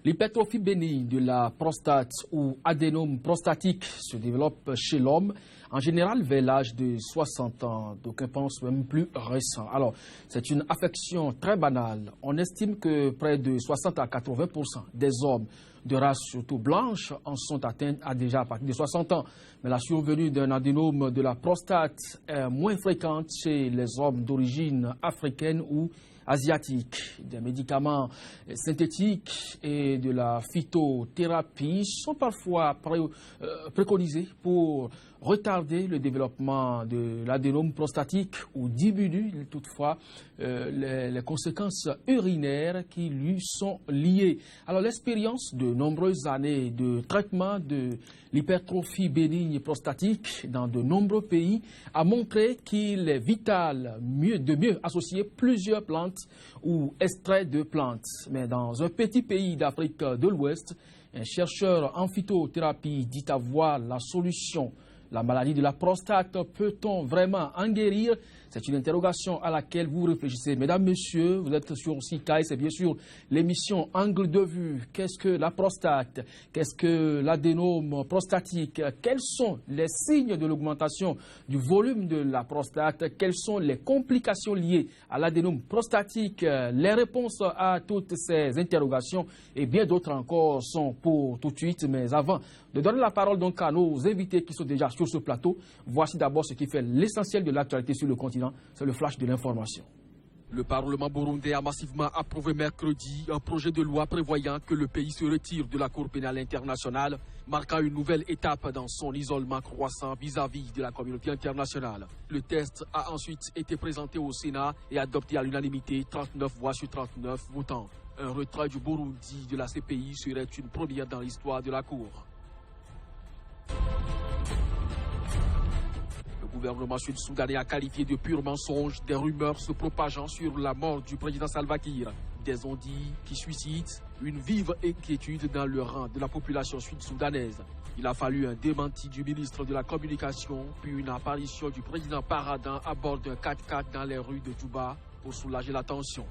L'hypertrophie bénigne de la prostate ou adénome prostatique se développe chez l'homme, en général vers l'âge de 60 ans, d'aucuns pensent même plus récent. Alors, c'est une affection très banale. On estime que près de 60 à 80% des hommes de race surtout blanche en sont atteints déjà à partir de 60 ans. Mais la survenue d'un adénome de la prostate est moins fréquente chez les hommes d'origine africaine ou asiatique. Des médicaments synthétiques et de la phytothérapie sont parfois préconisés pour retarder le développement de l'adénome prostatique ou diminuer toutefois les conséquences urinaires qui lui sont liées. Alors l'expérience de nombreuses années de traitement de l'hypertrophie bénigne prostatique dans de nombreux pays a montré qu'il est vital de mieux associer plusieurs plantes ou extraits de plantes. Mais dans un petit pays d'Afrique de l'Ouest, un chercheur en phytothérapie dit avoir la solution. La maladie de la prostate, peut-on vraiment en guérir? C'est une interrogation à laquelle vous réfléchissez. Mesdames, Messieurs, vous êtes sur Sikaï, c'est bien sûr l'émission Angle de vue. Qu'est-ce que la prostate? Qu'est-ce que l'adénome prostatique? Quels sont les signes de l'augmentation du volume de la prostate? Quelles sont les complications liées à l'adénome prostatique? Les réponses à toutes ces interrogations et bien d'autres encore sont pour tout de suite. Mais avant de donner la parole donc à nos invités qui sont déjà sur ce plateau, voici d'abord ce qui fait l'essentiel de l'actualité sur le continent, c'est le flash de l'information. Le Parlement burundais a massivement approuvé mercredi un projet de loi prévoyant que le pays se retire de la Cour pénale internationale, marquant une nouvelle étape dans son isolement croissant vis-à-vis de la communauté internationale. Le texte a ensuite été présenté au Sénat et adopté à l'unanimité, 39 voix sur 39 votants. Un retrait du Burundi de la CPI serait une première dans l'histoire de la Cour. Le gouvernement sud-soudanais a qualifié de pur mensonge des rumeurs se propageant sur la mort du président Salva Kiir. Des ondits qui suscitent une vive inquiétude dans le rang de la population sud-soudanaise. Il a fallu un démenti du ministre de la Communication, puis une apparition du président paradant à bord d'un 4x4 dans les rues de Djouba pour soulager la tension.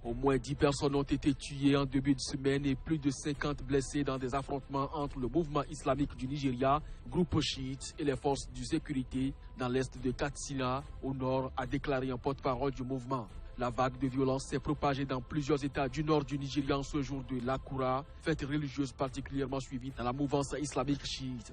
Au moins 10 personnes ont été tuées en début de semaine et plus de 50 blessés dans des affrontements entre le mouvement islamique du Nigeria, groupe chiite et les forces de sécurité dans l'est de Katsina, au nord, a déclaré un porte-parole du mouvement. La vague de violence s'est propagée dans plusieurs États du nord du Nigeria en ce jour de l'Akura, fête religieuse particulièrement suivie dans la mouvance islamique chiite.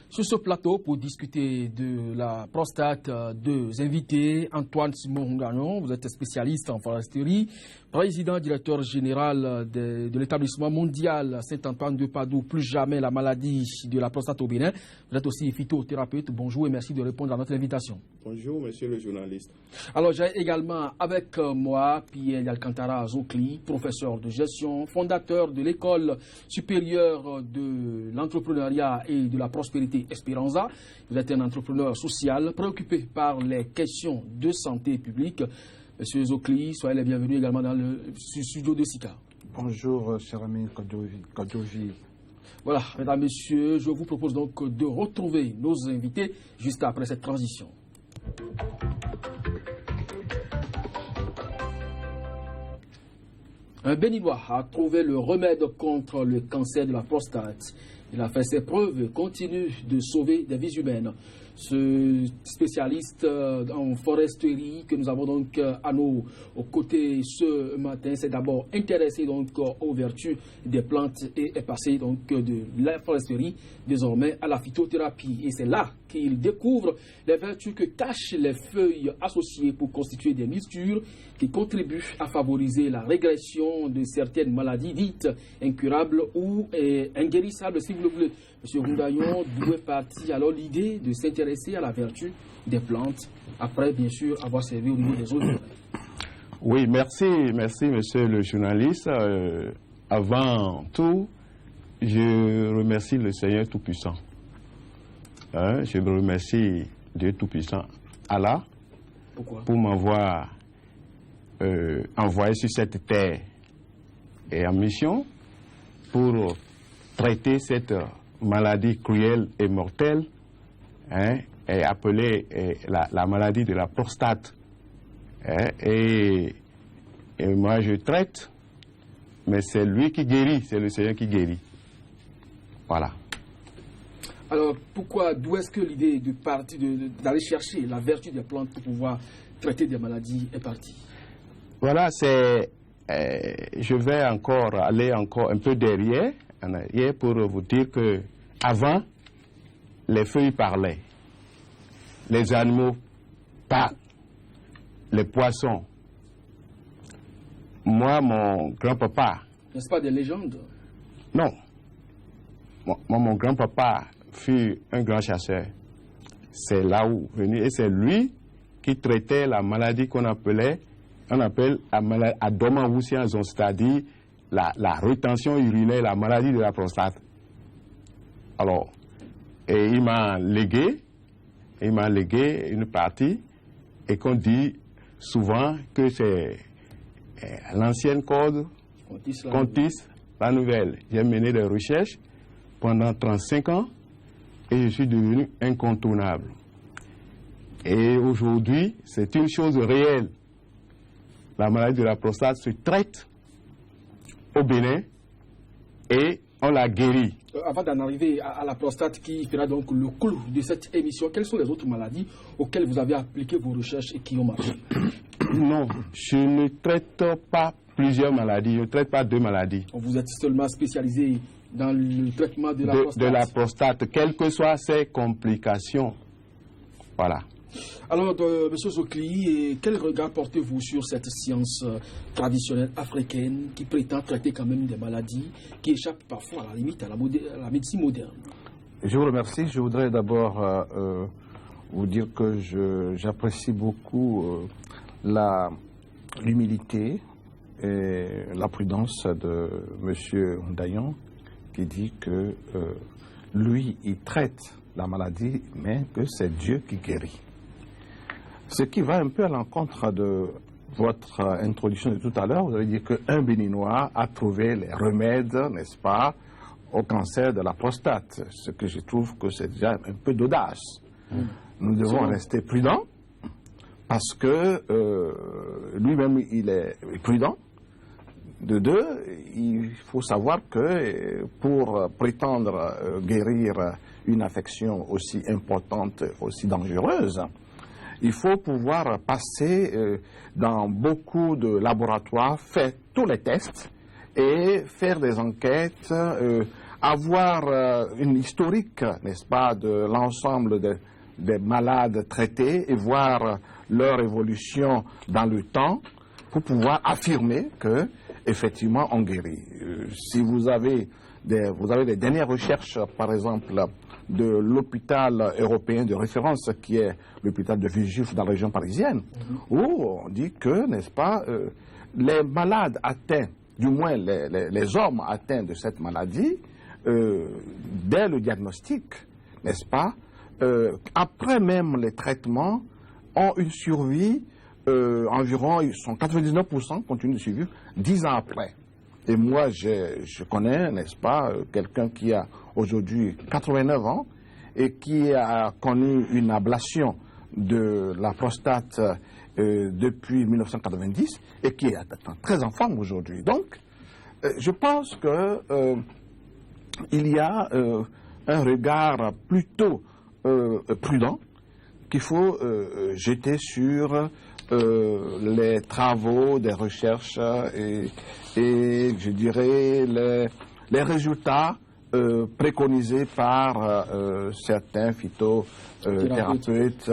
Sur ce plateau, pour discuter de la prostate, deux invités. Antoine Simon-Gagnon, vous êtes spécialiste en foresterie, président directeur général de l'établissement mondial Saint-Antoine de Padoue, plus jamais la maladie de la prostate au Bénin. Vous êtes aussi phytothérapeute. Bonjour et merci de répondre à notre invitation. Bonjour, monsieur le journaliste. Alors, j'ai également avec moi Pierre Alcantara Zokli, professeur de gestion, fondateur de l'école supérieure de l'entrepreneuriat et de la prospérité Esperanza. Vous êtes un entrepreneur social préoccupé par les questions de santé publique. Monsieur Zokli, soyez les bienvenus également dans le studio de Sika. Bonjour, cher ami Kadoji. Voilà, mesdames, messieurs, je vous propose donc de retrouver nos invités juste après cette transition. Un Béninois a trouvé le remède contre le cancer de la prostate. Il a fait ses preuves et continue de sauver des vies humaines. Ce spécialiste en foresterie que nous avons donc à nos côtés ce matin s'est d'abord intéressé donc aux vertus des plantes et est passé donc de la foresterie désormais à la phytothérapie. Et c'est là qu'il découvre les vertus que cachent les feuilles associées pour constituer des mixtures qui contribuent à favoriser la régression de certaines maladies dites incurables ou inguérissables si vous le voulez. Monsieur Roudaillon, d'où est partie alors l'idée de s'intéresser à la vertu des plantes, après bien sûr avoir servi au niveau des autres? Oui, merci monsieur le journaliste. Avant tout, je remercie le Seigneur Tout-Puissant. Je remercie Dieu Tout-Puissant, Allah, pour m'avoir envoyé sur cette terre et en mission pour traiter cette maladie cruelle et mortelle est appelée la maladie de la prostate. Et moi, je traite, mais c'est lui qui guérit, c'est le Seigneur qui guérit. Voilà. Alors, d'où est-ce que l'idée d'aller chercher la vertu des plantes pour pouvoir traiter des maladies est partie? Voilà, je vais aller un peu derrière pour vous dire que avant, les feuilles parlaient, les animaux parlent, les poissons. Moi, mon grand-papa... N'est-ce pas des légendes? Non. Mon grand-papa fut un grand chasseur. C'est là où venu. Et c'est lui qui traitait la maladie qu'on appelle la maladie Adomawusian, c'est-à-dire la rétention urinaire, la maladie de la prostate. Alors, et il m'a légué une partie, et qu'on dit souvent que c'est l'ancienne code Contis, la nouvelle. J'ai mené des recherches pendant 35 ans et je suis devenu incontournable. Et aujourd'hui, c'est une chose réelle. La maladie de la prostate se traite au Bénin et on la guérit. Avant d'en arriver à la prostate qui fera donc le clou de cette émission, quelles sont les autres maladies auxquelles vous avez appliqué vos recherches et qui ont marché? Non, je ne traite pas plusieurs maladies, je ne traite pas 2 maladies. Vous êtes seulement spécialisé dans le traitement de la prostate? De la prostate, quelles que soient ses complications. Voilà. Alors, M. Zokli, quel regard portez-vous sur cette science traditionnelle africaine qui prétend traiter quand même des maladies qui échappent parfois à la limite à la médecine moderne? Je vous remercie. Je voudrais d'abord vous dire que j'apprécie beaucoup l'humilité et la prudence de M. Dayan, qui dit que lui, il traite la maladie, mais que c'est Dieu qui guérit. Ce qui va un peu à l'encontre de votre introduction de tout à l'heure. Vous avez dit qu'un Béninois a trouvé les remèdes, n'est-ce pas, au cancer de la prostate. Ce que je trouve que c'est déjà un peu d'audace. Nous devons rester prudents parce que lui-même, il est prudent. De deux, il faut savoir que pour prétendre guérir une affection aussi importante, aussi dangereuse, il faut pouvoir passer dans beaucoup de laboratoires, faire tous les tests et faire des enquêtes, avoir une historique, n'est-ce pas, de l'ensemble des malades traités et voir leur évolution dans le temps pour pouvoir affirmer que effectivement on guérit. Si vous avez des dernières recherches, par exemple, de l'hôpital européen de référence, qui est l'hôpital de Villejuif dans la région parisienne, où on dit que, n'est-ce pas, les malades atteints, du moins les hommes atteints de cette maladie, dès le diagnostic, n'est-ce pas, après même les traitements, ont une survie environ, ils sont 99% continuent de survivre 10 ans après. Et moi, je connais, n'est-ce pas, quelqu'un qui a aujourd'hui 89 ans et qui a connu une ablation de la prostate depuis 1990 et qui est très en forme aujourd'hui. Donc, je pense que il y a un regard plutôt prudent qu'il faut jeter sur les travaux, des recherches et je dirais les résultats préconisés par certains phytothérapeutes,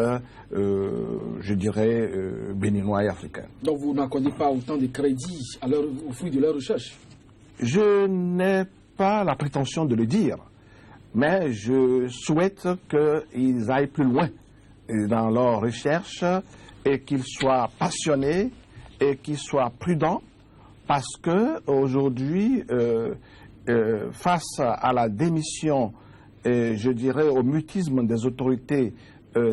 je dirais, béninois et africains. Donc vous n'accordez pas autant de crédit au fruit de leurs recherches? Je n'ai pas la prétention de le dire, mais je souhaite qu'ils aillent plus loin dans leurs recherches et qu'ils soient passionnés et qu'ils soient prudents, parce que aujourd'hui, face à la démission, je dirais au mutisme des autorités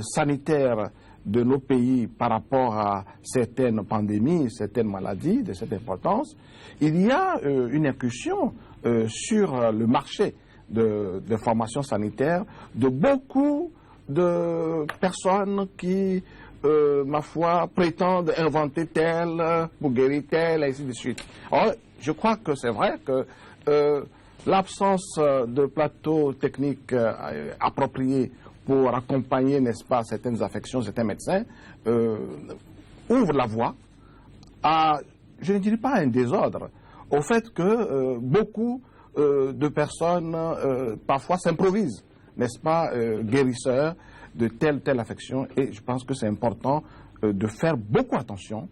sanitaires de nos pays par rapport à certaines pandémies, certaines maladies de cette importance, il y a une incursion sur le marché de formation sanitaire de beaucoup de personnes qui, ma foi, prétendent inventer tel pour guérir tel, et ainsi de suite. Alors, je crois que c'est vrai que l'absence de plateaux techniques appropriés pour accompagner, n'est-ce pas, certaines affections, certains médecins, ouvre la voie à, je ne dirais pas un désordre, au fait que beaucoup de personnes parfois s'improvisent, n'est-ce pas, guérisseurs de telle affection, et je pense que c'est important de faire beaucoup attention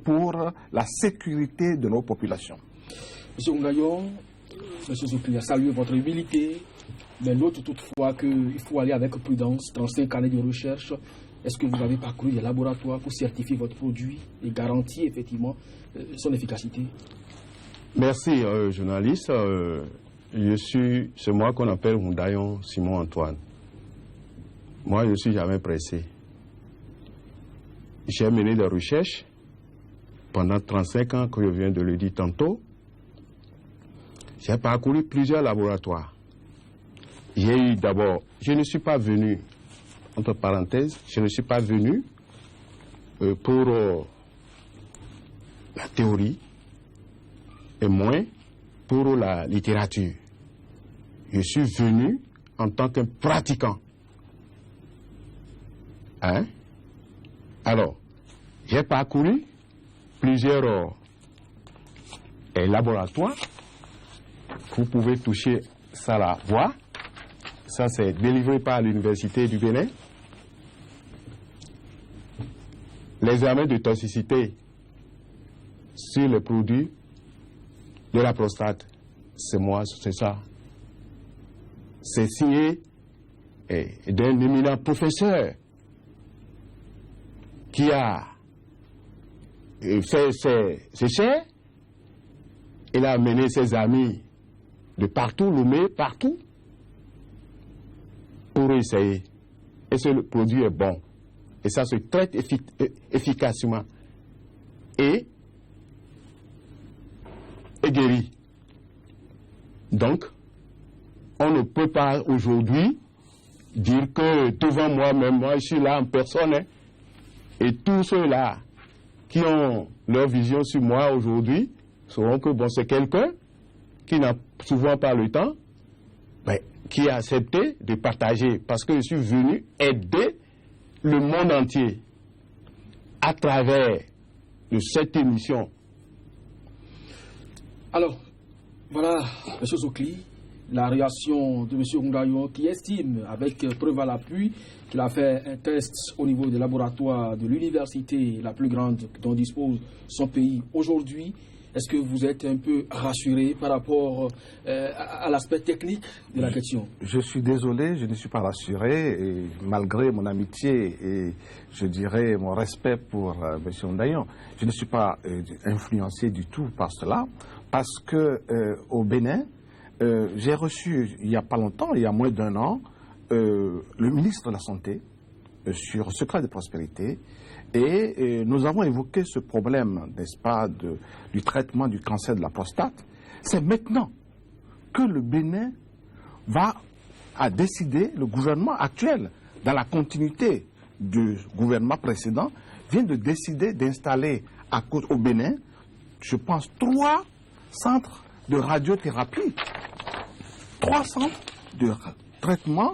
pour la sécurité de nos populations. Monsieur Ngayon, Monsieur Zokli a salué votre humilité, mais note toutefois qu'il faut aller avec prudence, 35 années de recherche. Est-ce que vous avez parcouru des laboratoires pour certifier votre produit et garantir effectivement son efficacité? Merci, journaliste. C'est moi qu'on appelle Hundayon Simon Antoine. Moi, je ne suis jamais pressé. J'ai mené des recherches pendant 35 ans, que je viens de le dire tantôt. J'ai parcouru plusieurs laboratoires. J'ai eu d'abord, je ne suis pas venu, entre parenthèses, je ne suis pas venu pour la théorie et moins pour la littérature. Je suis venu en tant que pratiquant. Hein? Alors, j'ai parcouru plusieurs laboratoires. Vous pouvez toucher ça la voix. Ça, c'est délivré par l'Université du Bénin. L'examen de toxicité sur les produits de la prostate, c'est moi, c'est ça. C'est signé d'un éminent professeur qui a fait ses chers. Il a amené ses amis de partout, Lomé, partout, pour essayer. Et ce produit est bon. Et ça se traite efficacement. Et guérit. Donc, on ne peut pas aujourd'hui dire que devant moi-même, moi je suis là en personne, hein, et tous ceux-là qui ont leur vision sur moi aujourd'hui sauront que bon, c'est quelqu'un qui n'a souvent pas le temps, mais qui a accepté de partager, parce que je suis venu aider le monde entier à travers de cette émission. Alors, voilà, M. Zokli, la réaction de M. Ngayon qui estime, avec preuve à l'appui, qu'il a fait un test au niveau des laboratoires de l'université la plus grande dont dispose son pays aujourd'hui. Est-ce que vous êtes un peu rassuré par rapport à l'aspect technique de la question? Je suis désolé, je ne suis pas rassuré, et malgré mon amitié et je dirais mon respect pour M. Ngayon, je ne suis pas influencé du tout par cela, parce que au Bénin, j'ai reçu il n'y a pas longtemps, il y a moins d'un an, le ministre de la Santé sur Secret de Prospérité, et nous avons évoqué ce problème, n'est-ce pas, du traitement du cancer de la prostate. C'est maintenant que le Bénin a décidé, le gouvernement actuel, dans la continuité du gouvernement précédent, vient de décider d'installer au Bénin, je pense, 3 centres de radiothérapie, 3 centres de traitement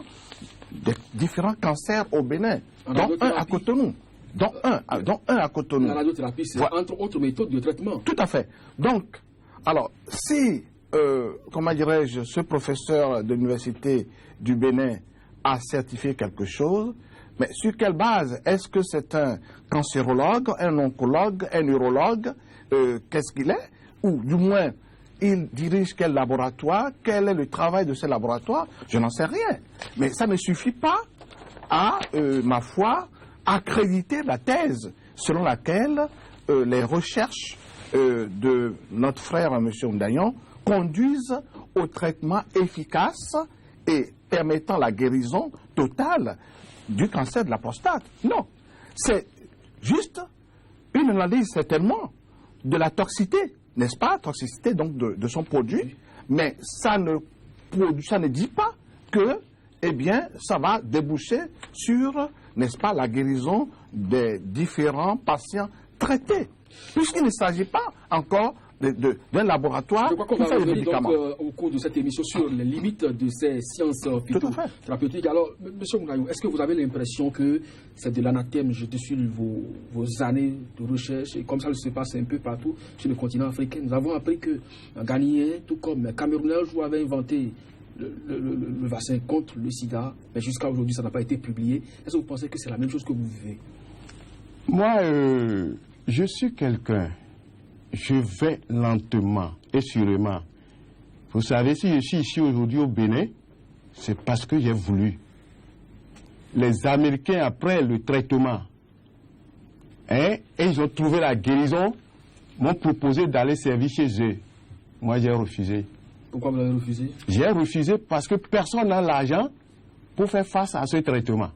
de différents cancers au Bénin, dont un à Cotonou. Dont un à Cotonou. La radiothérapie, c'est entre autres méthodes de traitement. Tout à fait. Donc, alors, si, comment dirais-je, ce professeur de l'université du Bénin a certifié quelque chose, mais sur quelle base? Est-ce que c'est un cancérologue, un oncologue, un urologue? Qu'est-ce qu'il est? Ou du moins, il dirige quel laboratoire? Quel est le travail de ce laboratoire? Je n'en sais rien. Mais ça ne suffit pas à, ma foi, accréditer la thèse selon laquelle les recherches de notre frère M. Ngayon conduisent au traitement efficace et permettant la guérison totale du cancer de la prostate. Non, c'est juste une analyse certainement de la toxicité, n'est-ce pas? Toxicité donc de son produit, mais ça ne dit pas que eh bien, ça va déboucher sur, n'est-ce pas, la guérison des différents patients traités. Puisqu'il ne s'agit pas encore d'un laboratoire qui fait des médicaments. Donc, au cours de cette émission sur les limites de ces sciences phytothérapeutiques. Alors, M. Mounayou, est-ce que vous avez l'impression que c'est de l'anathème jeté sur vos années de recherche, et comme ça se passe un peu partout sur le continent africain? Nous avons appris que Ghanéen, tout comme Camerounais, avait inventé le vaccin contre le sida, mais jusqu'à aujourd'hui, ça n'a pas été publié. Est-ce que vous pensez que c'est la même chose que vous vivez? Moi, je suis quelqu'un. Je vais lentement et sûrement. Vous savez, si je suis ici aujourd'hui au Bénin, c'est parce que j'ai voulu. Les Américains, après le traitement, et ils ont trouvé la guérison, m'ont proposé d'aller servir chez eux. Moi, j'ai refusé. Pourquoi vous avez refusé? J'ai refusé parce que personne n'a l'argent pour faire face à ce traitement.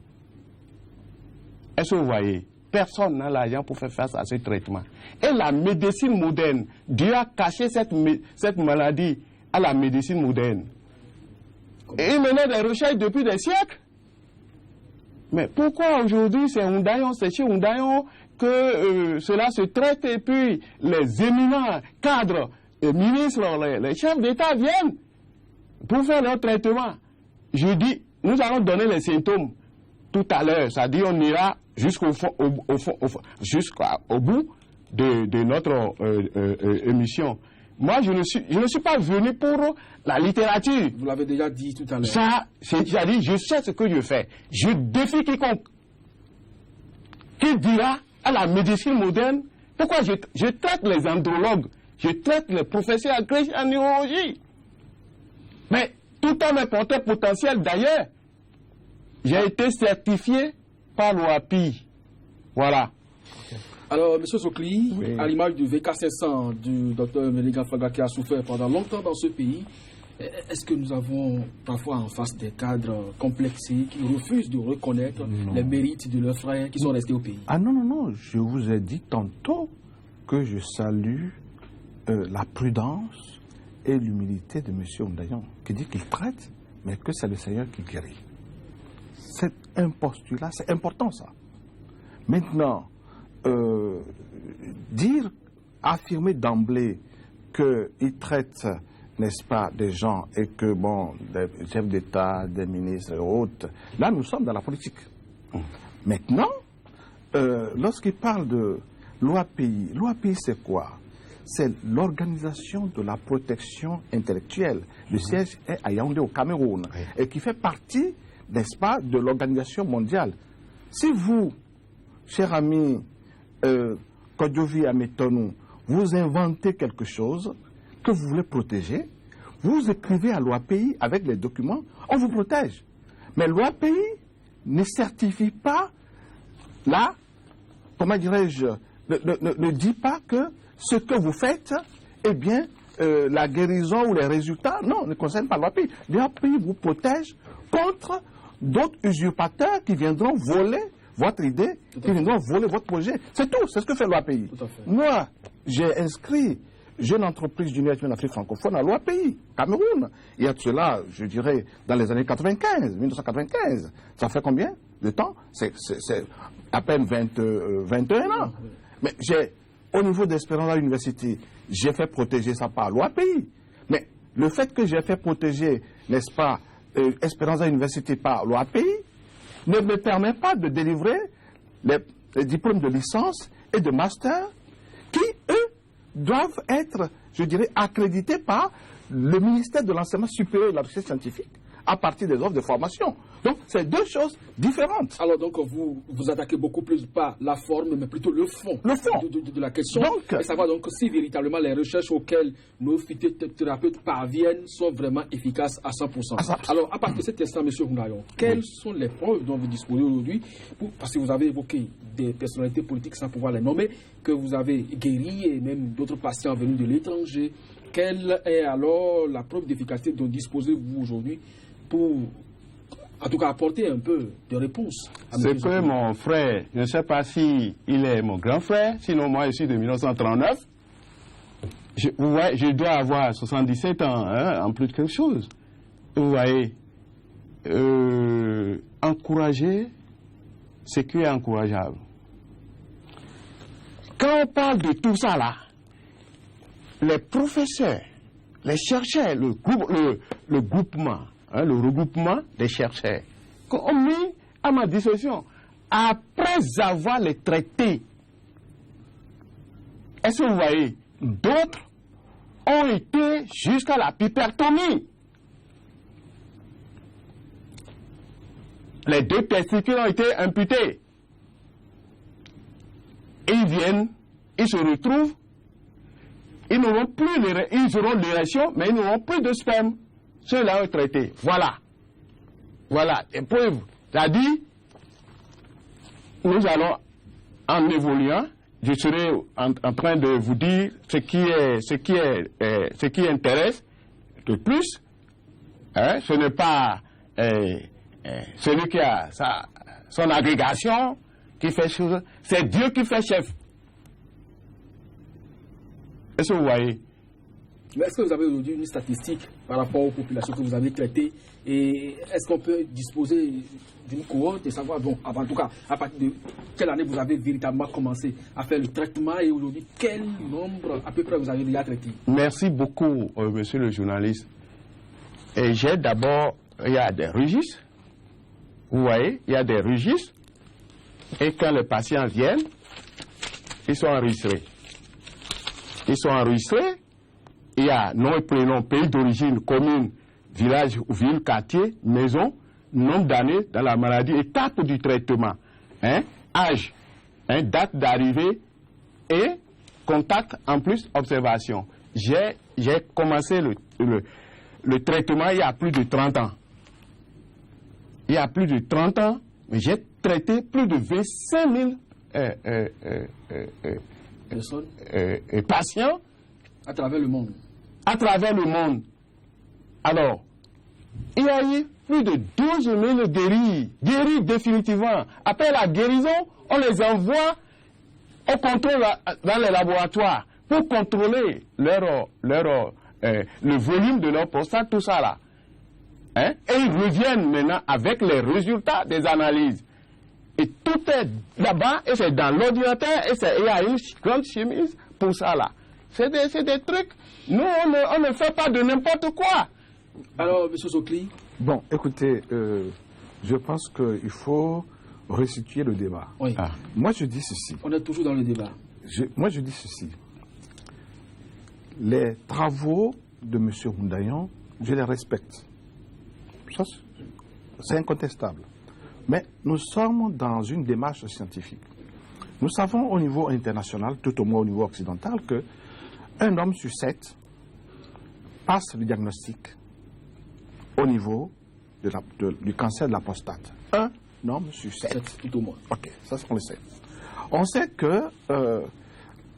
Est-ce que vous voyez? Personne n'a l'argent pour faire face à ce traitement. Et la médecine moderne, Dieu a caché cette maladie à la médecine moderne. Et il menait des recherches depuis des siècles. Mais pourquoi aujourd'hui c'est chez Undayon que cela se traite et puis les éminents cadres, les ministres, les chefs d'État viennent pour faire leur traitement? Je dis, nous allons donner les symptômes tout à l'heure. C'est-à-dire on ira jusqu'au bout de notre émission. Moi, je ne suis pas venu pour la littérature. Vous l'avez déjà dit tout à l'heure. Ça, c'est-à-dire, je sais ce que je fais. Je défie quiconque qui dira à la médecine moderne pourquoi je traite les andrologues, je traite les professeurs agrégés en neurologie. Mais tout homme est porteur potentiel d'ailleurs. J'ai été certifié par l'OAPI. Voilà. Alors, M. Sokli, oui, à l'image du VK500 du Dr Meligan Fraga qui a souffert pendant longtemps dans ce pays, est-ce que nous avons parfois en face des cadres complexés qui refusent de reconnaître les mérites de leurs frères qui sont restés au pays? Ah non, non, non. Je vous ai dit tantôt que je salue la prudence et l'humilité de M. Ondayon, qui dit qu'il traite, mais que c'est le Seigneur qui guérit. C'est un postulat, c'est important ça. Maintenant, affirmer d'emblée qu'il traite, n'est-ce pas, des gens et que, bon, des chefs d'État, des ministres et autres, là nous sommes dans la politique. Maintenant, lorsqu'il parle de l'OAPI, l'OAPI c'est quoi? C'est l'Organisation de la protection intellectuelle. Le siège est à Yaoundé au Cameroun et qui fait partie, n'est-ce pas, de l'Organisation mondiale. Si vous, cher ami Kodjovi Ametonou, vous inventez quelque chose que vous voulez protéger, vous écrivez à l'OAPI avec les documents, on vous protège. Mais l'OAPI ne certifie pas, là, comment dirais-je, ne dit pas que ce que vous faites, eh bien, la guérison ou les résultats, non, ne concerne pas l'OAPI. L'OAPI vous protège contre d'autres usurpateurs qui viendront voler votre idée, qui viendront voler votre projet. C'est tout, c'est ce que fait l'OAPI. Moi, j'ai inscrit Jeune Entreprise d'Union Afrique francophone à l'OAPI, Cameroun. Il y a de cela, je dirais, dans les années 1995. Ça fait combien de temps? C'est à peine 21 ans. Mais au niveau d'Espérance University, j'ai fait protéger ça par l'OAPI. Mais le fait que j'ai fait protéger, n'est-ce pas, Espérance University par l'OAPI, ne me permet pas de délivrer les diplômes de licence et de master qui, eux, doivent être, je dirais, accrédités par le ministère de l'Enseignement supérieur et de la recherche scientifique à partir des offres de formation. Donc, c'est deux choses différentes. Alors, donc, vous attaquez beaucoup plus pas la forme, mais plutôt le fond, de la question. Donc, et savoir donc si véritablement les recherches auxquelles nos phytothérapeutes parviennent sont vraiment efficaces à 100%. Alors, à partir de cet instant, M. Ondayon, quelles sont les preuves dont vous disposez aujourd'hui? Parce que vous avez évoqué des personnalités politiques sans pouvoir les nommer, que vous avez guéri et même d'autres patients venus de l'étranger. Quelle est alors la preuve d'efficacité dont disposez-vous aujourd'hui pour, en tout cas, apporter un peu de réponse? C'est que mon frère, je ne sais pas si il est mon grand frère, sinon moi je suis de 1939. Je dois avoir 77 ans, hein, en plus de quelque chose. Vous voyez, encourager ce qui est encourageable. Quand on parle de tout ça là, les professeurs, les chercheurs, le groupement, hein, le regroupement des chercheurs, ont mis à ma disposition, après avoir les traités. Est-ce que vous voyez, d'autres ont été jusqu'à la pipertomie. Les 2 testicules ont été amputés. Et ils viennent, ils se retrouvent, ils n'auront plus, ils auront l'érection, mais ils n'auront plus de sperme. Ceux-là ont traité. Voilà. Voilà, des preuves. C'est-à-dire, nous allons, en évoluant, je serai en train de vous dire ce qui intéresse le plus. Hein, ce n'est pas celui qui a son agrégation qui fait chose, c'est Dieu qui fait chef. Est-ce que vous voyez? Mais est-ce que vous avez aujourd'hui une statistique par rapport aux populations que vous avez traitées? Et est-ce qu'on peut disposer d'une cohorte et savoir, bon, en tout cas, à partir de quelle année vous avez véritablement commencé à faire le traitement et aujourd'hui, quel nombre à peu près vous avez déjà traité? Merci beaucoup, monsieur le journaliste. Et j'ai d'abord, il y a des registres. Vous voyez, il y a des registres. Et quand les patients viennent, ils sont enregistrés. Ils sont enregistrés. Il y a nom et prénom, pays d'origine, commune, village ou ville, quartier, maison, nombre d'années dans la maladie, étape du traitement, hein, âge, hein, date d'arrivée et contact en plus observation. J'ai commencé le traitement il y a plus de 30 ans. Il y a plus de 30 ans, mais j'ai traité plus de 25 000 patients à travers le monde. À travers le monde. Alors, il y a eu plus de 12 000 guéris définitivement. Après la guérison, on les envoie au contrôle dans les laboratoires pour contrôler le volume de leur prostate, tout ça là. Hein? Et ils reviennent maintenant avec les résultats des analyses. Et tout est là-bas, et c'est dans l'ordinateur, et il y a une grande chimiste pour ça là. C'est des trucs. Nous, on ne fait pas de n'importe quoi. Alors, M. Sokli? Bon, écoutez, je pense qu'il faut resituer le débat. Oui. Ah. Moi, je dis ceci. On est toujours dans le débat. Moi, je dis ceci. Les travaux de M. Houndayan, je les respecte. Ça, c'est incontestable. Mais nous sommes dans une démarche scientifique. Nous savons au niveau international, tout au moins au niveau occidental, qu'un homme sur 7 passe le diagnostic au niveau du cancer de la prostate. Un homme sur 7. Tout au moins. Ok, ça on le sait. On sait que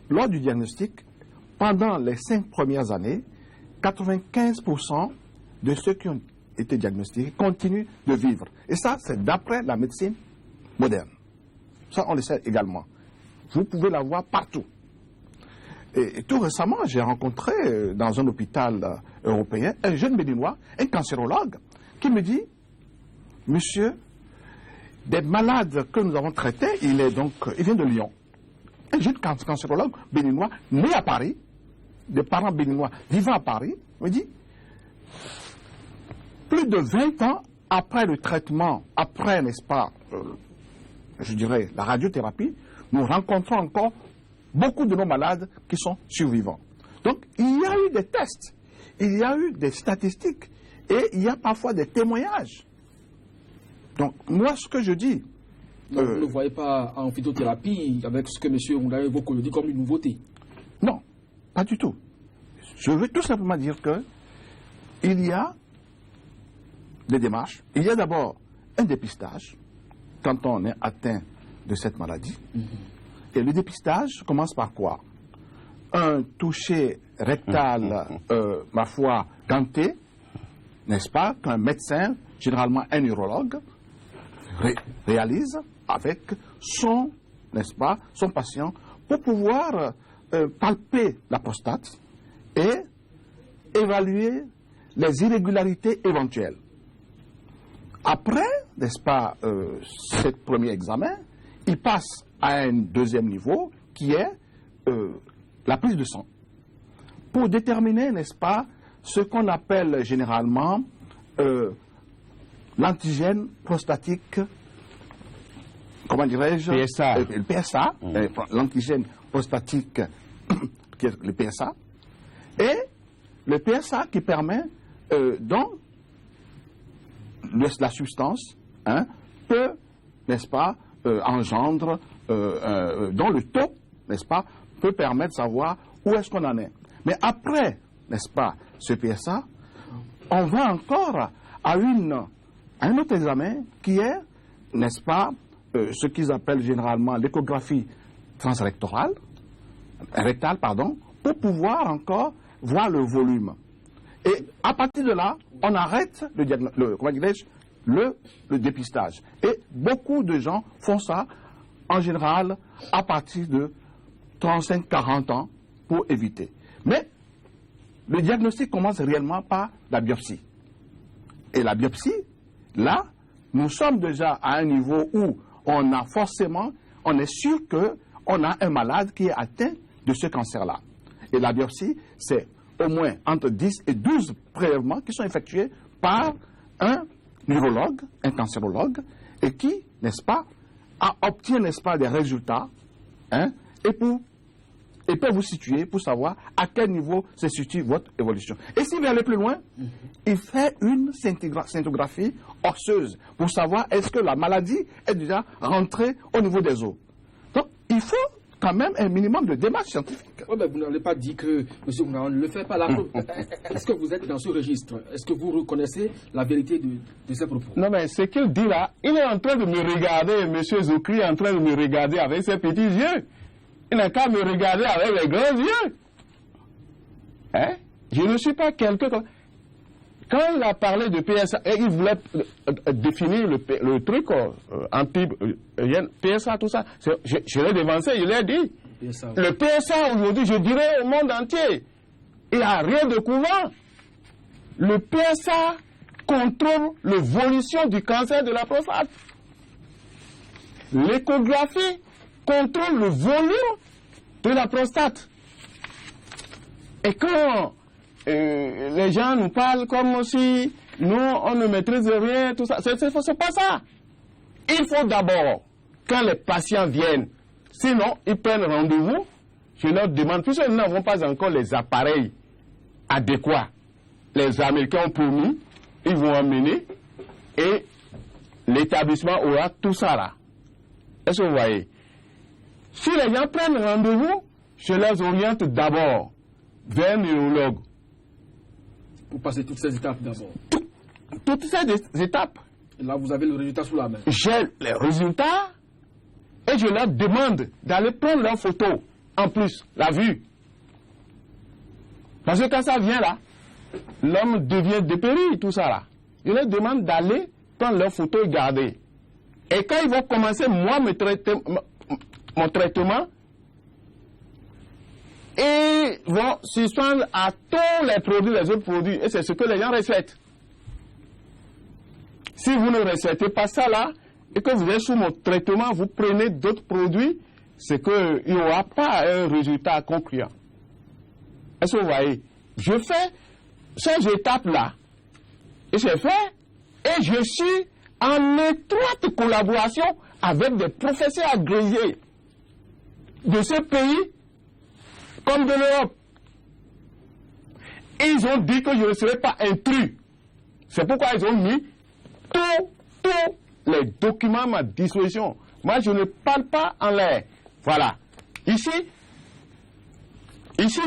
lors du diagnostic, pendant les 5 premières années, 95% de ceux qui ont été diagnostiqués continuent de vivre. Et ça, c'est d'après la médecine moderne. Ça, on le sait également. Vous pouvez la voir partout. Et tout récemment, j'ai rencontré dans un hôpital européen un jeune Béninois, un cancérologue, qui me dit, monsieur, des malades que nous avons traités, il vient de Lyon. Un jeune cancérologue béninois, né à Paris, de parents béninois vivant à Paris, me dit, plus de 20 ans après le traitement, après, n'est-ce pas, je dirais, la radiothérapie, nous rencontrons encore beaucoup de nos malades qui sont survivants. Donc, il y a eu des tests, il y a eu des statistiques, et il y a parfois des témoignages. Donc, moi, ce que je dis... Donc, vous ne voyez pas en phytothérapie, avec ce que M. Houndayan évoque, le dit comme une nouveauté? Non, pas du tout. Je veux tout simplement dire que il y a des démarches. Il y a d'abord un dépistage, quand on est atteint de cette maladie. Et le dépistage commence par quoi? Un toucher rectal, ma foi, ganté, n'est-ce pas, qu'un médecin, généralement un urologue, réalise avec son, n'est-ce pas, son patient, pour pouvoir palper la prostate et évaluer les irrégularités éventuelles. Après, n'est-ce pas, ce premier examen, il passe à un deuxième niveau qui est la prise de sang. Pour déterminer, n'est-ce pas, ce qu'on appelle généralement l'antigène prostatique, comment dirais-je, PSA. Le PSA, l'antigène prostatique, qui est le PSA, et le PSA qui permet, donc, la substance peut, n'est-ce pas, engendre, dont le taux, n'est-ce pas, peut permettre de savoir où est-ce qu'on en est. Mais après, n'est-ce pas, ce PSA, on va encore à un autre examen qui est, n'est-ce pas, ce qu'ils appellent généralement l'échographie transrectale, pour pouvoir encore voir le volume. Et à partir de là, on arrête le dépistage. Et beaucoup de gens font ça, en général, à partir de 35-40 ans, pour éviter. Mais le diagnostic commence réellement par la biopsie. Et la biopsie, là, nous sommes déjà à un niveau où on est sûr qu'on a un malade qui est atteint de ce cancer-là. Et la biopsie, c'est au moins entre 10 et 12 prélèvements qui sont effectués par un neurologue, un cancérologue, et qui, n'est-ce pas, obtient, n'est-ce pas, des résultats, et peut vous situer pour savoir à quel niveau se situe votre évolution. Et s'il veut aller plus loin, il fait une scintigraphie osseuse pour savoir est-ce que la maladie est déjà rentrée au niveau des os. Donc, il faut quand même un minimum de démarche scientifique. Oui, mais vous n'avez pas dit que M. Oundayon ne le fait pas. Est-ce que vous êtes dans ce registre? Est-ce que vous reconnaissez la vérité de ces propos? Non, mais ce qu'il dit là, il est en train de me regarder, M. Zoukri est en train de me regarder avec ses petits yeux. Il n'a qu'à me regarder avec les grands yeux. Hein? Je ne suis pas quelqu'un comme... Quand il a parlé de PSA, et il voulait définir le truc PSA, tout ça, je l'ai devancé, je l'ai dit. PSA, oui. Le PSA aujourd'hui, je dirais au monde entier, il n'y a rien de courant. Le PSA contrôle l'évolution du cancer de la prostate. L'échographie contrôle le volume de la prostate. Et quand les gens nous parlent comme si nous, on ne maîtrise rien, tout ça, c'est pas ça. Il faut d'abord, quand les patients viennent, sinon ils prennent rendez-vous, je leur demande, puisque nous n'avons pas encore les appareils adéquats, les Américains ont promis, ils vont emmener, et l'établissement aura tout ça là. Est-ce que vous voyez? Si les gens prennent rendez-vous, je les oriente d'abord vers un neurologue. Pour passer toutes ces étapes d'abord. Toutes ces étapes. Et là, vous avez le résultat sous la main. J'ai les résultats et je leur demande d'aller prendre leurs photos. En plus, la vue. Parce que quand ça vient là, l'homme devient dépéri, tout ça là. Je leur demande d'aller prendre leurs photos et garder. Et quand ils vont commencer, moi, mon traitement, et vont suspendre à tous les produits, les autres produits. Et c'est ce que les gens recettent. Si vous ne recetez pas ça là, et que vous êtes sous mon traitement, vous prenez d'autres produits, c'est qu'il n'y aura pas un résultat concluant. Est-ce que vous voyez? Je fais ces étapes-là. Et j'ai fait, et je suis en étroite collaboration avec des professeurs agrégés de ce pays comme de l'Europe. Ils ont dit que je ne serais pas intrus. C'est pourquoi ils ont mis tous les documents à ma disposition. Moi, je ne parle pas en l'air. Voilà. Ici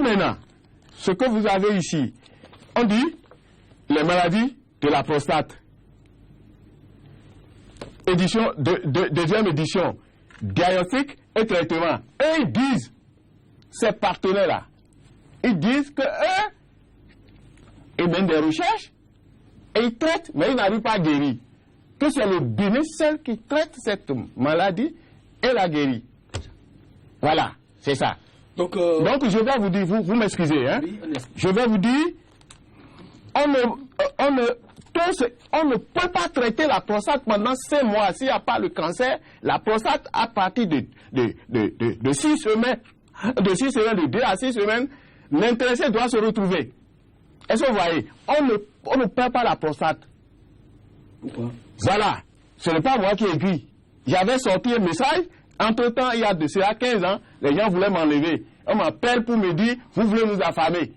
maintenant, ce que vous avez ici, on dit les maladies de la prostate. Deuxième édition, diagnostic et traitement. Et ils disent, ces partenaires-là, ils disent que eux, ils mènent des recherches et ils traitent, mais ils n'arrivent pas à guérir. Que c'est le bénéficiaire qui traite cette maladie et la guérit. Voilà, c'est ça. Donc je vais vous dire, vous m'excusez, hein? Oui, je vais vous dire, on ne On ne peut pas traiter la prostate pendant 5 mois. S'il n'y a pas le cancer, la prostate, à partir de 6 semaines, de 2 à 6 semaines, l'intéressé doit se retrouver. Est-ce que vous voyez? On ne perd pas la prostate. Pourquoi? Voilà. Ce n'est pas moi qui ai écrit. J'avais sorti un message. Entre-temps, il y a de cela 15 ans, les gens voulaient m'enlever. On m'appelle pour me dire, vous voulez nous affamer.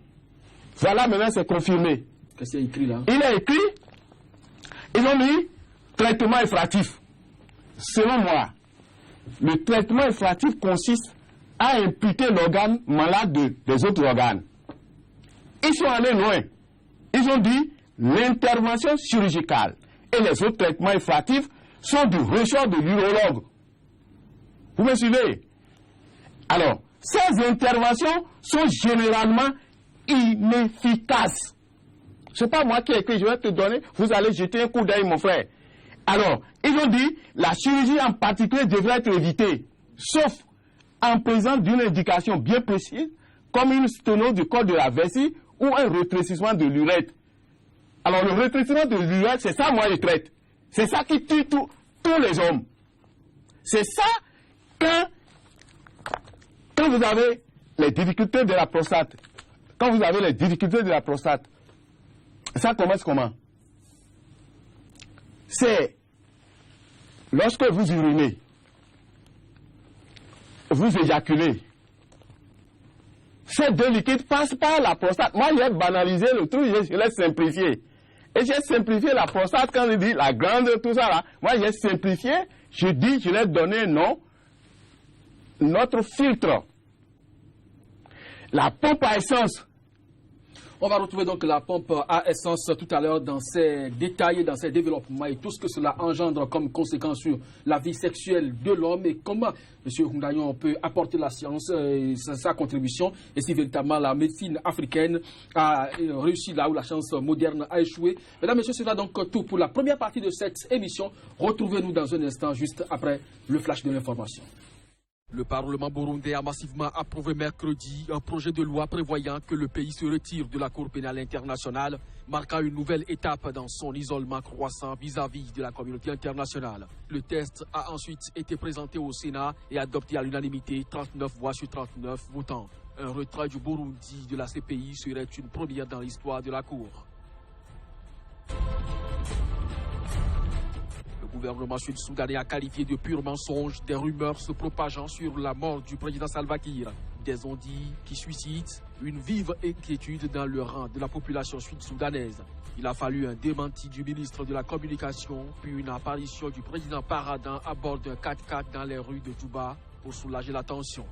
Voilà, maintenant c'est confirmé. Qu'est-ce qu'il y a écrit là? Il a écrit, ils ont mis traitement infractif. Selon moi, le traitement infractif consiste à imputer l'organe malade des autres organes. Ils sont allés loin. Ils ont dit l'intervention chirurgicale et les autres traitements infractifs sont du ressort de l'urologue. Vous me suivez? Alors, ces interventions sont généralement inefficaces. Ce n'est pas moi qui ai écrit, je vais te donner, vous allez jeter un coup d'œil, mon frère. Alors, ils ont dit, la chirurgie en particulier devrait être évitée, sauf en présence d'une indication bien précise, comme une sténose du col de la vessie ou un rétrécissement de l'urètre. Alors, le rétrécissement de l'urètre, c'est ça, moi, je traite. C'est ça qui tue tous les hommes. C'est ça quand vous avez les difficultés de la prostate. Quand vous avez les difficultés de la prostate, ça commence comment? C'est lorsque vous urinez, vous éjaculez. Ces 2 liquides passent par la prostate. Moi, j'ai banalisé le truc, je l'ai simplifié. Et j'ai simplifié la prostate quand je dis la glande, tout ça là. Moi, j'ai simplifié, je dis, je l'ai donné un nom, notre filtre. La pompe à essence. On va retrouver donc la pompe à essence tout à l'heure dans ses détails, dans ses développements et tout ce que cela engendre comme conséquence sur la vie sexuelle de l'homme et comment M. Houndayon peut apporter la science et sa contribution et si véritablement la médecine africaine a réussi là où la science moderne a échoué. Mesdames, Messieurs, c'est là donc tout pour la première partie de cette émission. Retrouvez-nous dans un instant juste après le flash de l'information. Le Parlement burundais a massivement approuvé mercredi un projet de loi prévoyant que le pays se retire de la Cour pénale internationale, marquant une nouvelle étape dans son isolement croissant vis-à-vis de la communauté internationale. Le texte a ensuite été présenté au Sénat et adopté à l'unanimité, 39 voix sur 39 votants. Un retrait du Burundi de la CPI serait une première dans l'histoire de la Cour. Le gouvernement sud-soudanais a qualifié de pur mensonge des rumeurs se propageant sur la mort du président Salva Kiir. Des ondits qui suscitent une vive inquiétude dans le rang de la population sud-soudanaise. Il a fallu un démenti du ministre de la Communication, puis une apparition du président paradant à bord d'un 4x4 dans les rues de Djouba pour soulager la tension.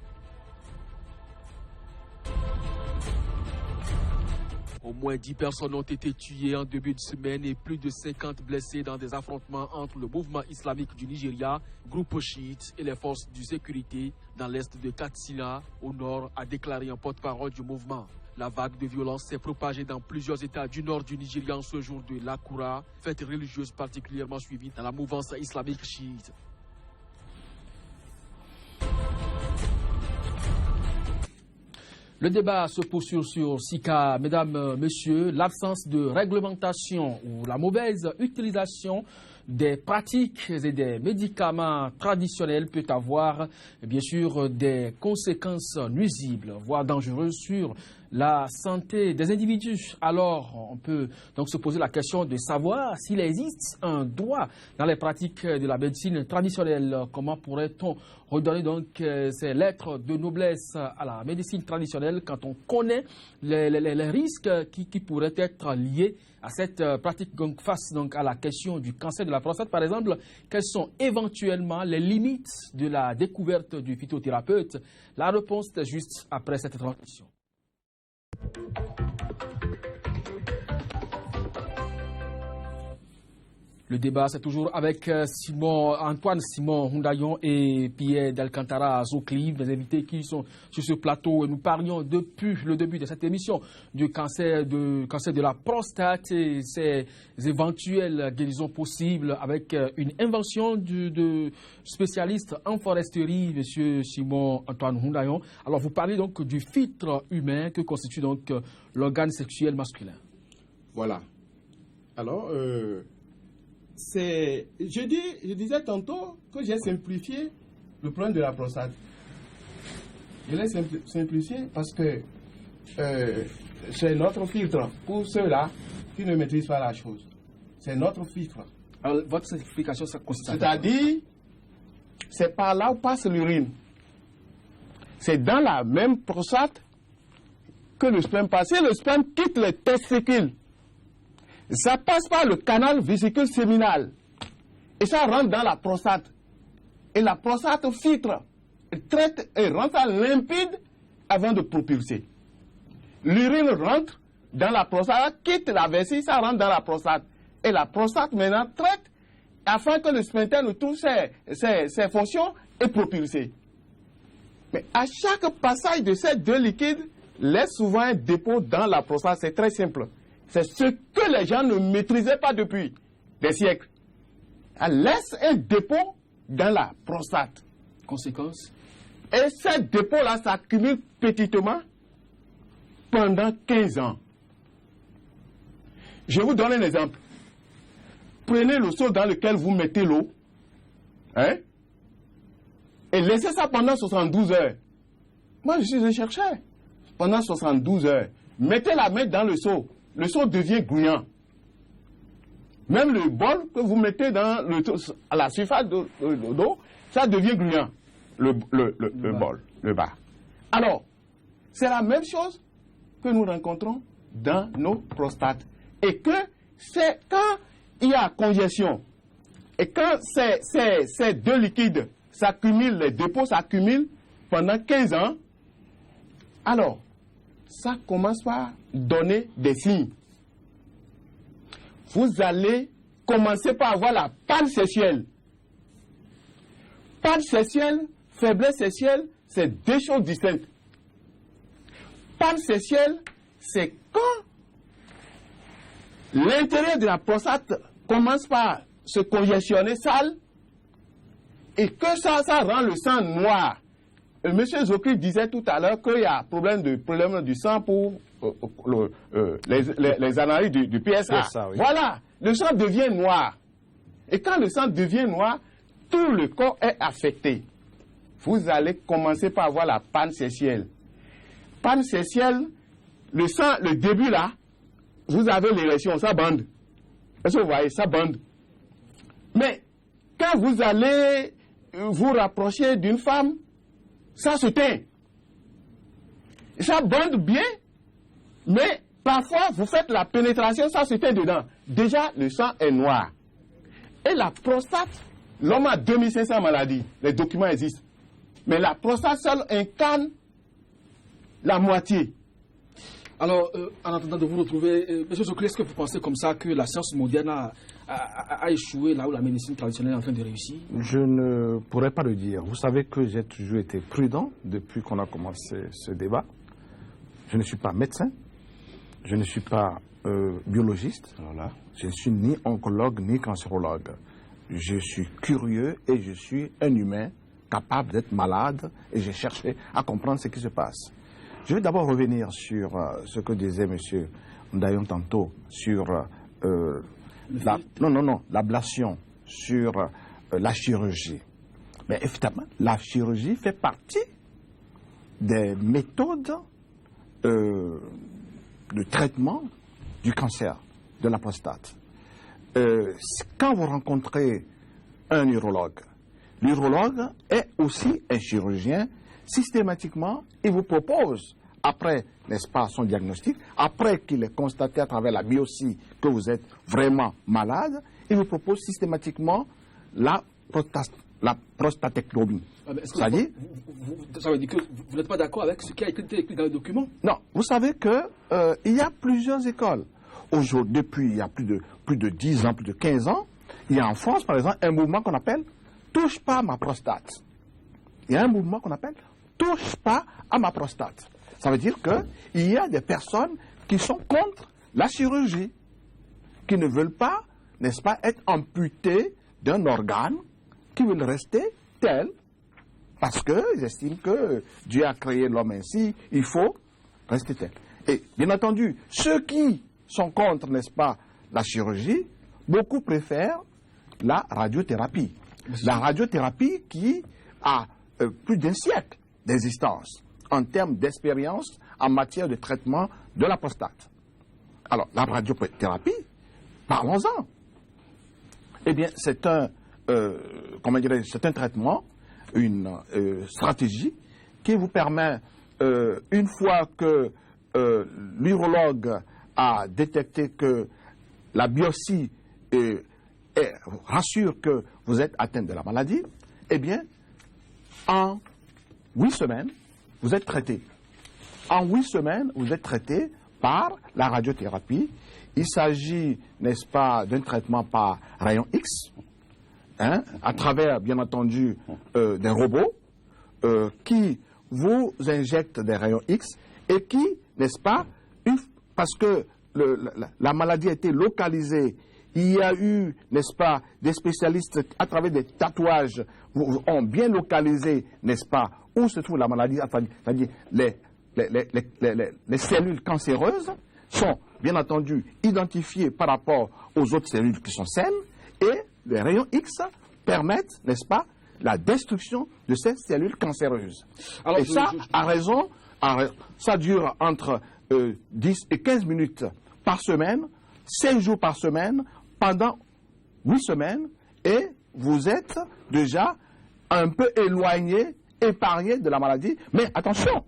Au moins 10 personnes ont été tuées en début de semaine et plus de 50 blessés dans des affrontements entre le mouvement islamique du Nigeria, groupe chiite, et les forces de sécurité dans l'est de Katsina, au nord, a déclaré un porte-parole du mouvement. La vague de violence s'est propagée dans plusieurs États du nord du Nigeria en ce jour de l'Akura, fête religieuse particulièrement suivie dans la mouvance islamique chiite. Le débat se poursuit sur Sika. Mesdames, Messieurs, l'absence de réglementation ou la mauvaise utilisation des pratiques et des médicaments traditionnels peut avoir, bien sûr, des conséquences nuisibles, voire dangereuses sur la santé des individus. Alors, on peut donc se poser la question de savoir s'il existe un droit dans les pratiques de la médecine traditionnelle. Comment pourrait-on redonner donc ces lettres de noblesse à la médecine traditionnelle quand on connaît les risques qui pourraient être liés à cette pratique donc, face donc, à la question du cancer de la prostate, par exemple, quelles sont éventuellement les limites de la découverte du phytothérapeute? La réponse est juste après cette transition. Le débat, c'est toujours avec Antoine Simon Houndayon et Pierre d'Alcantara Zoclive, mes invités qui sont sur ce plateau. Et nous parlions depuis le début de cette émission du cancer de la prostate et ses éventuelles guérisons possibles avec une invention de spécialiste en foresterie, M. Simon Antoine Houndayon. Alors, vous parlez donc du filtre humain que constitue donc l'organe sexuel masculin. Voilà. Alors, je disais tantôt que j'ai simplifié le problème de la prostate. Je l'ai simplifié parce que c'est notre filtre pour ceux-là qui ne maîtrisent pas la chose. C'est notre filtre. Alors, votre simplification, ça consiste à... C'est-à-dire, c'est par là où passe l'urine. C'est dans la même prostate que le sperme passe. Si le sperme quitte les testicules, ça passe par le canal vésicule séminal. Et ça rentre dans la prostate. Et la prostate filtre, traite et rentre à limpide avant de propulser. L'urine rentre dans la prostate, quitte la vessie, ça rentre dans la prostate. Et la prostate maintenant traite afin que le sphincter ne trouve ses fonctions et propulser. Mais à chaque passage de ces deux liquides, laisse souvent un dépôt dans la prostate. C'est très simple. C'est ce que les gens ne maîtrisaient pas depuis des siècles. Elle laisse un dépôt dans la prostate. Conséquence? Et ce dépôt-là s'accumule petitement pendant 15 ans. Je vous donne un exemple. Prenez le seau dans lequel vous mettez l'eau, hein, et laissez ça pendant 72 heures. Moi, je suis un chercheur. Pendant 72 heures. Mettez la main dans le seau devient gluant. Même le bol que vous mettez à la surface de l'eau, ça devient gluant. Le bol, le bas. Alors, c'est la même chose que nous rencontrons dans nos prostates. Et que c'est quand il y a congestion, et quand ces deux liquides s'accumulent, les dépôts s'accumulent pendant 15 ans, alors, ça commence par donner des signes. Vous allez commencer par avoir la panne sexuelle. Panne sexuelle, faiblesse sexuelle, c'est deux choses distinctes. Panne sexuelle, c'est quand l'intérieur de la prostate commence par se congestionner sale et que ça rend le sang noir. Monsieur Zokri disait tout à l'heure qu'il y a problème du sang pour les analyses du PSA. Ça, oui. Voilà, le sang devient noir. Et quand le sang devient noir, tout le corps est affecté. Vous allez commencer par avoir la panne sexuelle. Panne sexuelle, le sang, le début là, vous avez l'érection, ça bande. Est-ce que vous voyez, ça bande. Mais quand vous allez vous rapprocher d'une femme, ça se teint. Ça bande bien, mais parfois vous faites la pénétration, ça se teint dedans. Déjà, le sang est noir. Et la prostate, l'homme a 2500 maladies. Les documents existent. Mais la prostate seule incarne la moitié. Alors, en attendant de vous retrouver, M. Zokri, est-ce que vous pensez comme ça que la science moderne a échoué là où la médecine traditionnelle est en train de réussir? Je ne pourrais pas le dire. Vous savez que j'ai toujours été prudent depuis qu'on a commencé ce débat. Je ne suis pas médecin, je ne suis pas biologiste, voilà. Je ne suis ni oncologue ni cancérologue. Je suis curieux et je suis un humain capable d'être malade et j'ai cherché à comprendre ce qui se passe. Je vais d'abord revenir sur ce que disait M. Ndayon tantôt sur l'ablation, sur la chirurgie. Mais évidemment, la chirurgie fait partie des méthodes de traitement du cancer de la prostate. Quand vous rencontrez un urologue, l'urologue est aussi un chirurgien. Systématiquement, il vous propose, après, n'est-ce pas, son diagnostic, après qu'il ait constaté à travers la biopsie que vous êtes vraiment malade, il vous propose systématiquement la prostatectomie. Ça veut dire que vous n'êtes pas d'accord avec ce qui a été écrit dans le document? Non, vous savez qu'il y a plusieurs écoles. Aujourd'hui, depuis il y a plus de 10 ans, plus de 15 ans, il y a en France, par exemple, un mouvement qu'on appelle « Touche pas ma prostate ». Il y a un mouvement qu'on appelle « Touche pas à ma prostate ». Ça veut dire qu'il y a des personnes qui sont contre la chirurgie, qui ne veulent pas, n'est-ce pas, être amputées d'un organe, qui veulent rester tel, parce qu'ils estiment que Dieu a créé l'homme ainsi, il faut rester tel. Et bien entendu, ceux qui sont contre, n'est-ce pas, la chirurgie, beaucoup préfèrent la radiothérapie. La radiothérapie qui a plus d'un siècle d'existence en termes d'expérience en matière de traitement de la prostate. Alors, la radiothérapie, parlons-en. Eh bien, c'est un traitement, une stratégie qui vous permet, une fois que l'urologue a détecté que la biopsie rassure que vous êtes atteint de la maladie, eh bien, en 8 semaines, vous êtes traité. En 8 semaines, vous êtes traité par la radiothérapie. Il s'agit, n'est-ce pas, d'un traitement par rayon X, à travers, bien entendu, des robots qui vous injectent des rayons X et qui, n'est-ce pas, parce que la maladie a été localisée, il y a eu, n'est-ce pas, des spécialistes à travers des tatouages ont bien localisé, n'est-ce pas, où se trouve la maladie, c'est-à-dire les cellules cancéreuses sont bien entendu identifiées par rapport aux autres cellules qui sont saines et les rayons X permettent, n'est-ce pas, la destruction de ces cellules cancéreuses. Alors, et ça dure entre 10 et 15 minutes par semaine, 5 jours par semaine, pendant 8 semaines, et vous êtes déjà un peu éloigné, épargné de la maladie. Mais attention,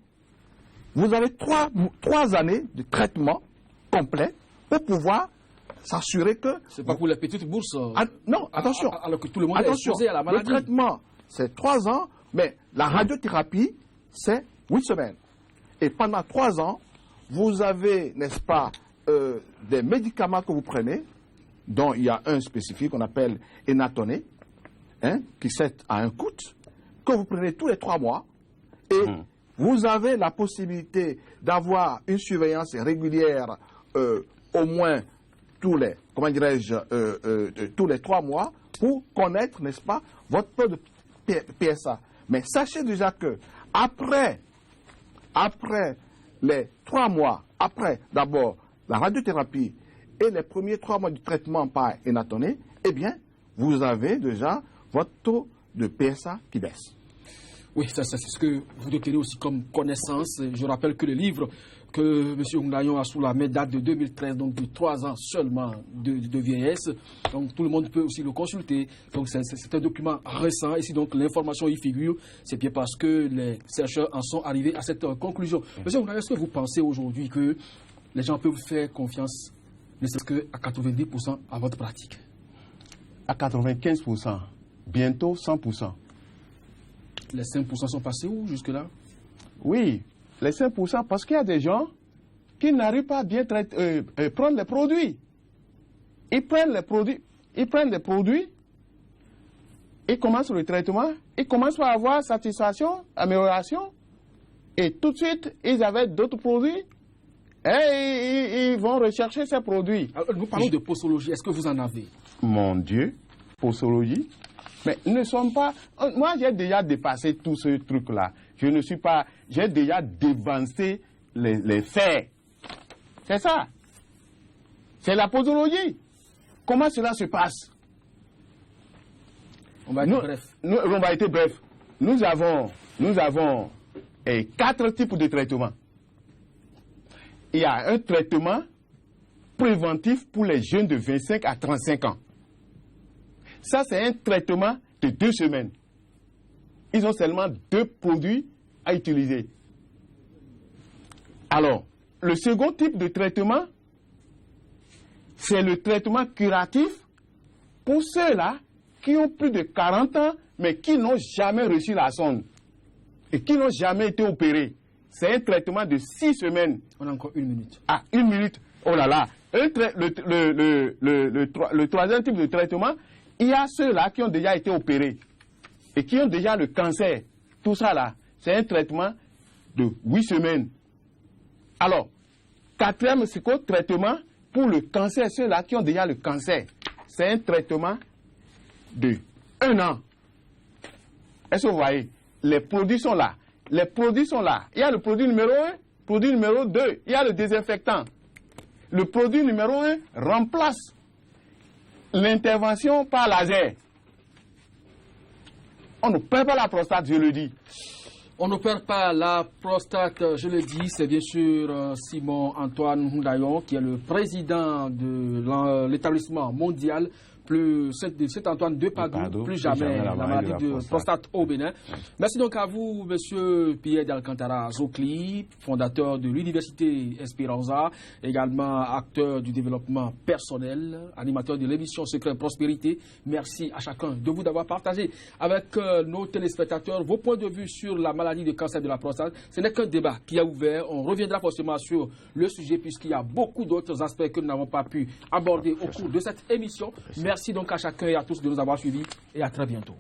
vous avez 3 années de traitement complet pour pouvoir s'assurer que... C'est pas pour les petites bourses. Non, attention. Alors que tout le monde est exposé à la maladie. Le traitement, c'est 3 ans, mais la radiothérapie, c'est 8 semaines. Et pendant 3 ans, vous avez, n'est-ce pas, des médicaments que vous prenez, dont il y a un spécifique qu'on appelle Enatoné, qui c'est à un coût, que vous prenez tous les 3 mois, et vous avez la possibilité d'avoir une surveillance régulière au moins tous les 3 mois pour connaître, n'est-ce pas, votre taux de PSA. Mais sachez déjà que après les 3 mois, après d'abord la radiothérapie et les premiers 3 mois du traitement par Enatoné, eh bien, vous avez déjà votre taux de PSA qui baisse. Oui, c'est ce que vous détenez aussi comme connaissance. Je rappelle que le livre que M. Ndayon a sous la main date de 2013, donc de 3 ans seulement de vieillesse. Donc tout le monde peut aussi le consulter. Donc c'est un document récent. Et si donc l'information y figure, c'est bien parce que les chercheurs en sont arrivés à cette conclusion. M. Ndayon, est-ce que vous pensez aujourd'hui que les gens peuvent faire confiance, ne serait-ce qu'à 90% à votre pratique? À 95%, bientôt 100%. Les 5% sont passés où jusque-là? Oui, les 5% parce qu'il y a des gens qui n'arrivent pas à bien prendre les produits. Ils prennent les produits, ils commencent le traitement, ils commencent à avoir satisfaction, amélioration, et tout de suite, ils avaient d'autres produits, et ils vont rechercher ces produits. Alors, nous parlons de posologie, est-ce que vous en avez? Mon Dieu, posologie. Mais ne sommes pas... Moi, j'ai déjà dépassé tout ce truc-là. Je ne suis pas... J'ai déjà dévancé les faits. C'est ça. C'est la posologie. Comment cela se passe? On va être bref. On va être bref. Nous avons 4 types de traitements. Il y a un traitement préventif pour les jeunes de 25 à 35 ans. Ça, c'est un traitement de 2 semaines. Ils ont seulement 2 produits à utiliser. Alors, le second type de traitement, c'est le traitement curatif pour ceux-là qui ont plus de 40 ans, mais qui n'ont jamais reçu la sonde et qui n'ont jamais été opérés. C'est un traitement de 6 semaines. On a encore 1 minute. Ah, 1 minute. Oh là là. Le troisième type de traitement, il y a ceux-là qui ont déjà été opérés et qui ont déjà le cancer. Tout ça là, c'est un traitement de 8 semaines. Alors, 4e traitement pour le cancer, ceux-là qui ont déjà le cancer. C'est un traitement de 1 an. Est-ce que vous voyez? Les produits sont là. Les produits sont là. Il y a le produit numéro 1, produit numéro 2. Il y a le désinfectant. Le produit numéro 1 remplace l'intervention par laser. On ne perd pas la prostate, je le dis. On ne perd pas la prostate, je le dis, c'est bien sûr Simon Antoine Ndoyon qui est le président de l'établissement mondial Saint-Antoine de Padoue, plus jamais la maladie de prostate au Bénin. Merci donc à vous, monsieur Pierre d'Alcantara Zokli, fondateur de l'Université Esperanza, également acteur du développement personnel, animateur de l'émission Secret Prospérité. Merci à chacun de vous d'avoir partagé avec nos téléspectateurs vos points de vue sur la maladie de cancer de la prostate. Ce n'est qu'un débat qui a ouvert. On reviendra forcément sur le sujet puisqu'il y a beaucoup d'autres aspects que nous n'avons pas pu aborder au cours de cette émission. Merci donc à chacun et à tous de nous avoir suivis et à très bientôt.